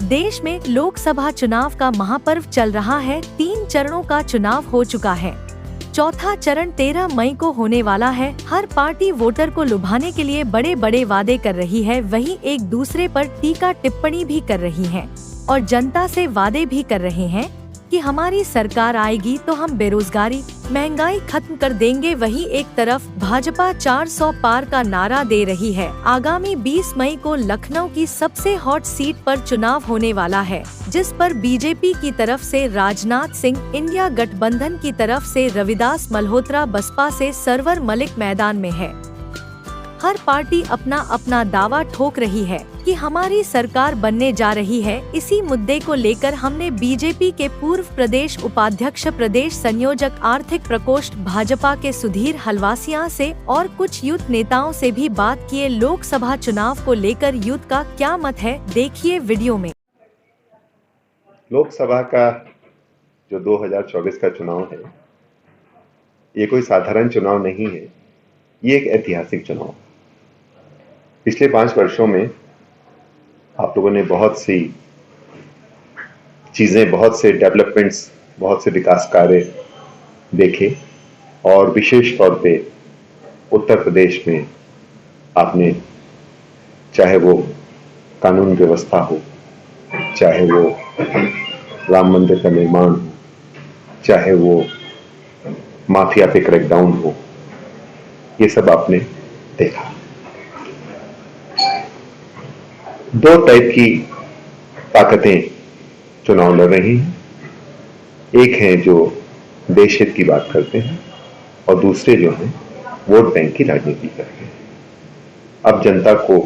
देश में लोकसभा चुनाव का महापर्व चल रहा है। 3 चरणों का चुनाव हो चुका है। चौथा चरण 13 मई को होने वाला है। हर पार्टी वोटर को लुभाने के लिए बड़े बड़े वादे कर रही है, वहीं एक दूसरे पर टीका टिप्पणी भी कर रही है और जनता से वादे भी कर रहे हैं कि हमारी सरकार आएगी तो हम बेरोजगारी, महंगाई खत्म कर देंगे। वहीं एक तरफ भाजपा 400 पार का नारा दे रही है। आगामी 20 मई को लखनऊ की सबसे हॉट सीट पर चुनाव होने वाला है, जिस पर बीजेपी की तरफ से राजनाथ सिंह, इंडिया गठबंधन की तरफ से रविदास मल्होत्रा, बसपा से सरवर मलिक मैदान में है। हर पार्टी अपना अपना दावा ठोक रही है कि हमारी सरकार बनने जा रही है। इसी मुद्दे को लेकर हमने बीजेपी के पूर्व प्रदेश उपाध्यक्ष, प्रदेश संयोजक, आर्थिक प्रकोष्ठ भाजपा के सुधीर हलवासिया से और कुछ यूथ नेताओं से भी बात किए। लोकसभा चुनाव को लेकर यूथ का क्या मत है, देखिए वीडियो में। लोकसभा का जो 2024 का चुनाव है, ये कोई साधारण चुनाव नहीं है, ये एक ऐतिहासिक चुनाव। पिछले 5 वर्षों में आप लोगों ने बहुत सी चीजें, बहुत से डेवलपमेंट्स, बहुत से विकास कार्य देखे और विशेष तौर पे उत्तर प्रदेश में आपने, चाहे वो कानून व्यवस्था हो, चाहे वो राम मंदिर का निर्माण हो, चाहे वो माफिया पे क्रैकडाउन हो, ये सब आपने देखा। 2 टाइप की ताकतें चुनाव लड़ रही हैं। एक है जो देश हित की बात करते हैं और दूसरे जो हैं वोट बैंक की राजनीति करते हैं। अब जनता को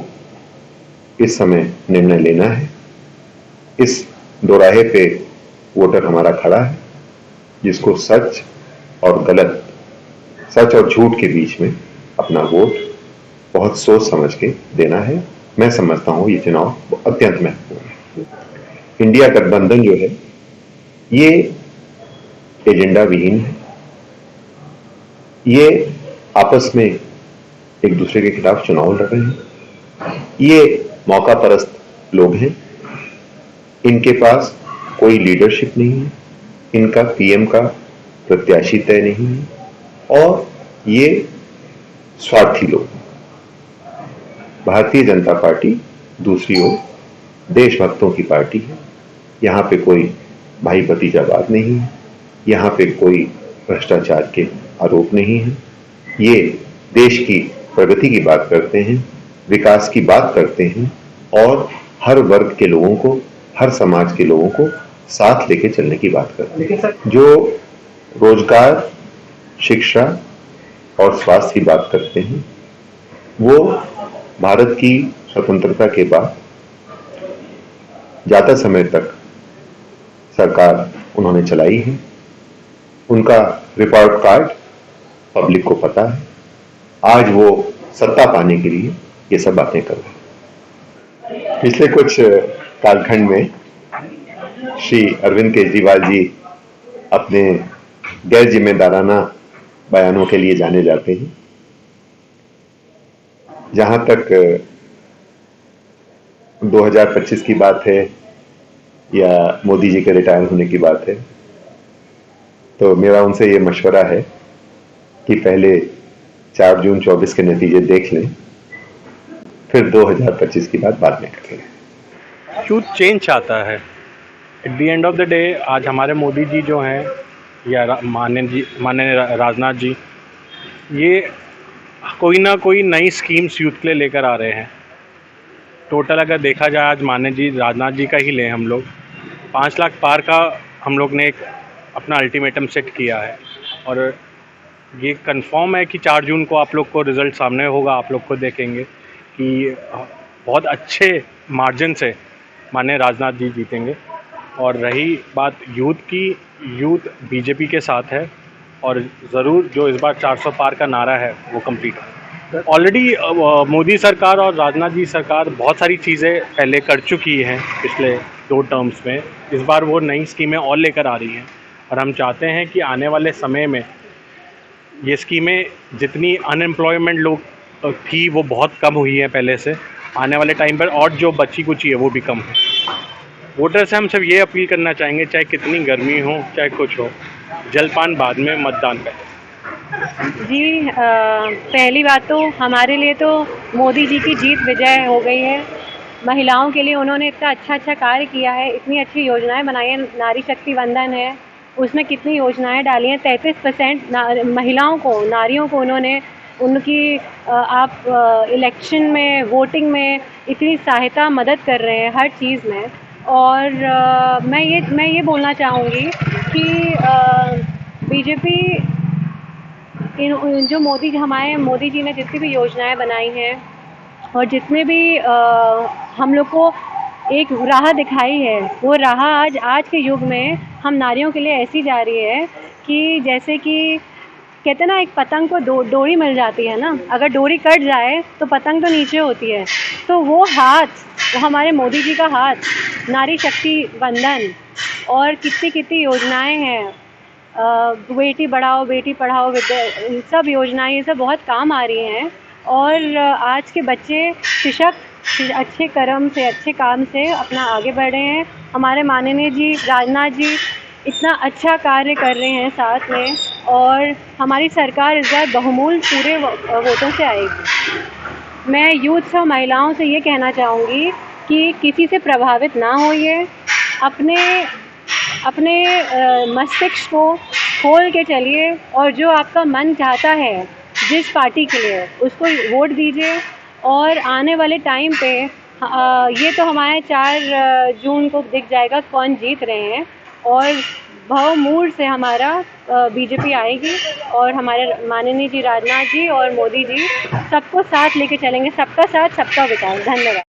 इस समय निर्णय लेना है। इस दोराहे पे वोटर हमारा खड़ा है, जिसको सच और गलत, सच और झूठ के बीच में अपना वोट बहुत सोच समझ के देना है। मैं समझता हूं ये चुनाव अत्यंत महत्वपूर्ण है। इंडिया गठबंधन जो है ये एजेंडा विहीन है। ये आपस में एक दूसरे के खिलाफ चुनाव लड़ रहे हैं। ये मौका परस्त लोग हैं। इनके पास कोई लीडरशिप नहीं है, इनका पीएम का प्रत्याशी तय नहीं है और ये स्वार्थी लोग। भारतीय जनता पार्टी दूसरी ओर देशभक्तों की पार्टी है। यहाँ पे कोई भाई भतीजावाद नहीं है, यहाँ पे कोई भ्रष्टाचार के आरोप नहीं है। ये देश की प्रगति की बात करते हैं, विकास की बात करते हैं और हर वर्ग के लोगों को, हर समाज के लोगों को साथ लेके चलने की बात करते हैं। जो रोजगार, शिक्षा और स्वास्थ्य की बात करते हैं, वो भारत की स्वतंत्रता के बाद ज्यादा समय तक सरकार उन्होंने चलाई है। उनका रिपोर्ट कार्ड पब्लिक को पता है। आज वो सत्ता पाने के लिए ये सब बातें कर रहे हैं। पिछले कुछ कालखंड में श्री अरविंद केजरीवाल जी अपने गैर जिम्मेदाराना बयानों के लिए जाने जाते हैं। जहां तक 2025 की बात है या मोदी जी के रिटायर होने की बात है, तो मेरा उनसे ये मशवरा है कि पहले 4 जून 24 के नतीजे देख लें, फिर 2025 की बात बाद में करेंगे। यूथ चेंज चाहता है। At the end of the day आज हमारे मोदी जी जो हैं या माननीय राजनाथ जी, ये कोई ना कोई नई स्कीम्स यूथ के लिए लेकर आ रहे हैं। टोटल अगर देखा जाए, आज माननीय राजनाथ जी का ही लें हम लोग, 5 लाख पार का हम लोग ने एक अपना अल्टीमेटम सेट किया है और ये कंफर्म है कि 4 जून को आप लोग को रिज़ल्ट सामने होगा। आप लोग को देखेंगे कि बहुत अच्छे मार्जिन से माननीय राजनाथ जी जीतेंगे। और रही बात यूथ की, यूथ बीजेपी के साथ है और ज़रूर जो इस बार 400 पार का नारा है वो कंप्लीट है। ऑलरेडी मोदी सरकार और राजनाथ जी सरकार बहुत सारी चीज़ें पहले कर चुकी हैं पिछले 2 टर्म्स में। इस बार वो नई स्कीमें और लेकर आ रही हैं और हम चाहते हैं कि आने वाले समय में ये स्कीमें, जितनी अनएम्प्लॉयमेंट लोग थी वो बहुत कम हुई है पहले से, आने वाले टाइम पर और जो बची कुची है वो भी कम है। वोटर से हम सब ये अपील करना चाहेंगे, चाहे कितनी गर्मी हो चाहे कुछ हो, जलपान बाद में, मतदान पहले। जी पहली बात तो हमारे लिए तो मोदी जी की जीत विजय हो गई है। महिलाओं के लिए उन्होंने इतना अच्छा कार्य किया है, इतनी अच्छी योजनाएं बनाई हैं। नारी शक्ति वंदन है, उसमें कितनी योजनाएं डाली हैं। 33% महिलाओं को, नारियों को उन्होंने उनकी आप इलेक्शन में, वोटिंग में इतनी सहायता, मदद कर रहे हैं हर चीज़ में। और मैं ये बोलना चाहूँगी कि बीजेपी जो हमारे मोदी जी ने जितनी भी योजनाएं बनाई हैं और जितने भी हम लोग को एक राह दिखाई है, वो राह आज के युग में हम नारियों के लिए ऐसी जा रही है कि जैसे कि कहते हैं ना, एक पतंग को डोरी मिल जाती है ना, अगर डोरी कट जाए तो पतंग तो नीचे होती है, तो वो हमारे मोदी जी का हाथ, नारी शक्ति वंदन और कितनी योजनाएं हैं, बेटी बढ़ाओ बेटी पढ़ाओ, सब योजनाएं, ये सब बहुत काम आ रही हैं। और आज के बच्चे अच्छे कर्म से, अच्छे काम से अपना आगे बढ़ रहे हैं। हमारे माननीय जी राजनाथ जी इतना अच्छा कार्य कर रहे हैं साथ में, और हमारी सरकार इस बार बहुमूल्य पूरे वोटों से आएगी। मैं यूथ और महिलाओं से ये कहना चाहूँगी कि किसी से प्रभावित ना होइए, अपने मस्तिष्क को खोल के चलिए और जो आपका मन चाहता है जिस पार्टी के लिए, उसको वोट दीजिए। और आने वाले टाइम पे ये तो हमारे 4 जून को दिख जाएगा कौन जीत रहे हैं, और बहुमूल्य से हमारा बीजेपी आएगी और हमारे माननीय जी राजनाथ जी और मोदी जी सबको साथ लेके चलेंगे। सबका साथ सबका विकास। धन्यवाद।